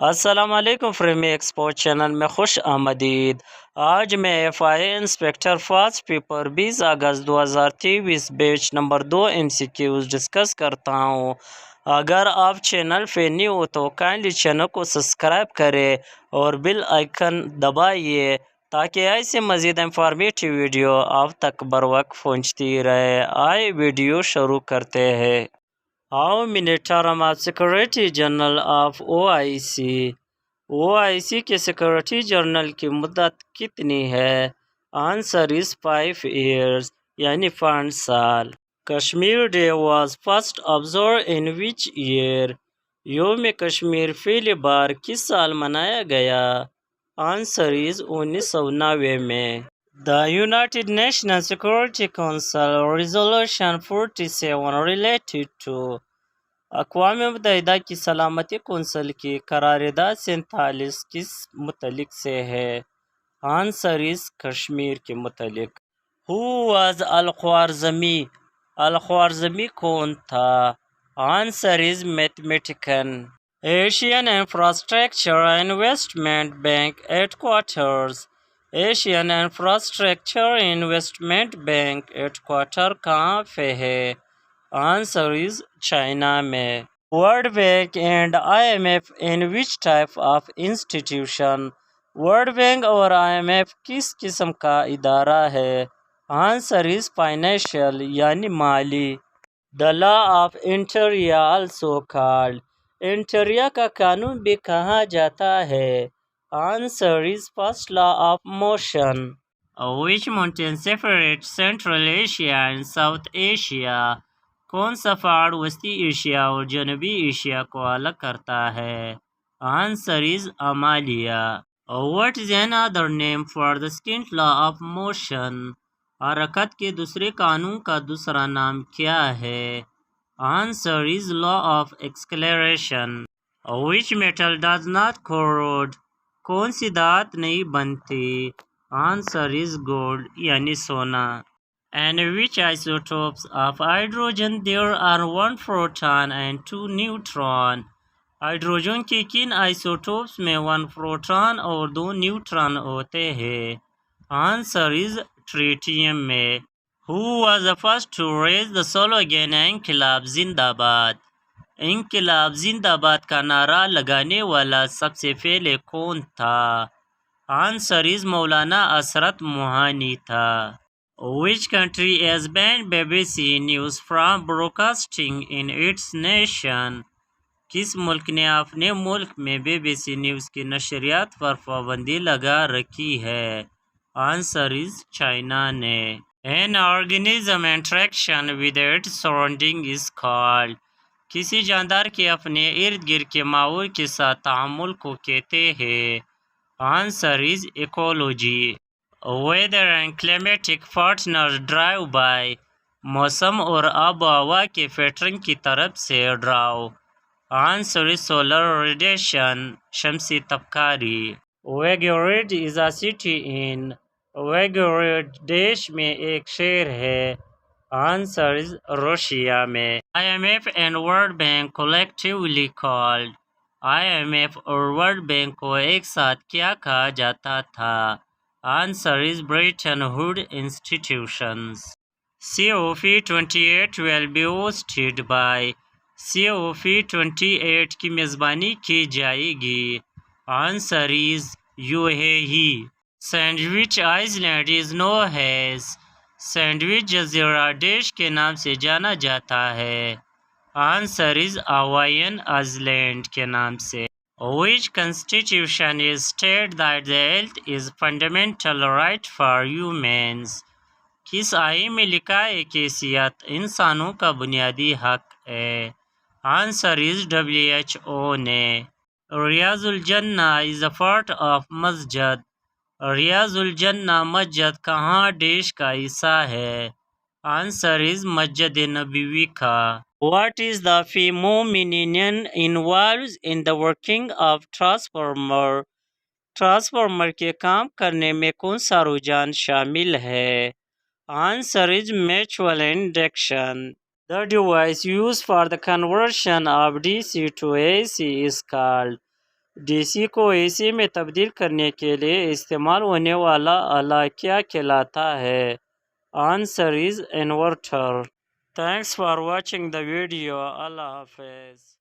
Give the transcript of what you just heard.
अस्सलाम वालेकुम प्रेमी एक्सपोर्ट चैनल में खुश आमदीद। आज मैं FIA इंस्पेक्टर फर्स्ट पेपर 20 अगस्त 2023 बैच नंबर 2 MCQs डिस्कस करता हूँ। अगर आप चैनल पे न्यू हो तो काइंडली चैनल को सब्सक्राइब करें और बेल आइकन दबाइए ताकि ऐसे मज़ीद इंफॉर्मेटिव वीडियो आप तक बर वक्त पहुँचती रहे। आए वीडियो शुरू करते हैं। How many term of security general of OIC के सिक्योरिटी जनरल की मुद्दत कितनी है? आंसर इज 5 years यानी 5 साल। Kashmir day was first observe in which year? योम कश्मीर पहली बार किस साल मनाया गया? आंसर इज 1990 में। The United Nations Security Council Resolution 47 related to अक़वाम मुत्तहिदा की सलामती कौंसिल की करारदाद 47 किस मुतलिक से है? आंसर इज कश्मीर के मुतलिक। Who was अल-ख्वारिज़मी? अल-ख्वारिज़मी कौन था? Answer is mathematician. Asian infrastructure investment bank headquarters. Asian infrastructure investment bank headquarter कहाँ पे है? आंसर इज चाइना में। World bank and IMF in which type of institution? World bank और IMF किस किस्म का इदारा है? आंसर इज फाइनेंशियल यानी माली। द लॉ ऑफ इंटेरिया आल्सो कॉल्ड। इंटेरिया का कानून भी कहा जाता है? Answer is first law of motion. Which mountain separate central Asia and south Asia? कौन सा पहाड़ वस्ती एशिया और जनूबी एशिया को अलग करता है? Answer is Amalia. What is an other name for the second law of motion? हरकत के दूसरे कानून का दूसरा नाम क्या है? Answer is law of acceleration. Which metal does not corrode? कौन सी धात नहीं बनती? आंसर इज गोल्ड यानी सोना। And which isotopes of hydrogen there are 1 proton and 2 neutron? Hydrogen के किन आइसोटोप्स में 1 प्रोटॉन और 2 न्यूट्रॉन होते हैं? आंसर इज ट्रिटियम में। Who was the first to raise the slogan इंकलाब जिंदाबाद? इंकलाब जिंदाबाद का नारा लगाने वाला सबसे पहले कौन था? आंसर इज मौलाना असरत मोहानी था। Which country has banned BBC News from broadcasting in its nation? किस मुल्क ने अपने मुल्क में BBC न्यूज़ की नशरियात पर पाबंदी लगा रखी है? आंसर इज चाइना ने। An organism interaction with its surrounding is called। किसी जानदार के अपने इर्द गिर्द के माहौल के साथ तामुल को कहते हैं? Answer is ecology। Weather and climatic partners drive by। मौसम और आब हवा के पैटर्न की तरफ से draw. Answer is solar radiation शमसी तबकारी। Belgorod is a city in. Belgorod देश में एक शहर है। आंसर इज रशिया में। IMF and world bank collectively called। IMF और वर्ल्ड बैंक को एक साथ क्या कहा जाता था? Answer is Bretton Wood institutions. COP28 will be hosted by। COP28 की मेज़बानी की जाएगी। Answer is UAE। Sandwich Island is no has. Sandwich जजीरा देश के नाम से जाना जाता है। आंसर इज हवाईयन आइलैंड के नाम से। Which constitution is state that the health is fundamental right for humans? किस आईन में लिखा है कि सेहत इंसानों का बुनियादी हक है? आंसर इज WHO ने। रियाजुल जन्ना इज अ पार्ट ऑफ मस्जिद। रियाजुल जन्ना मस्जिद कहाँ देश का हिस्सा है? आंसर इज मस्जिद नबवी का। What is the phenomenon involved in the working of transformer? Transformer के काम करने में कौन सा रुझान शामिल है? Answer is mutual induction. The device used for the conversion of DC to AC is called। DC को एसी में तब्दील करने के लिए इस्तेमाल होने वाला आला क्या कहलाता है? Answer is inverter. Thanks for watching the video. अल्लाह हाफिज़।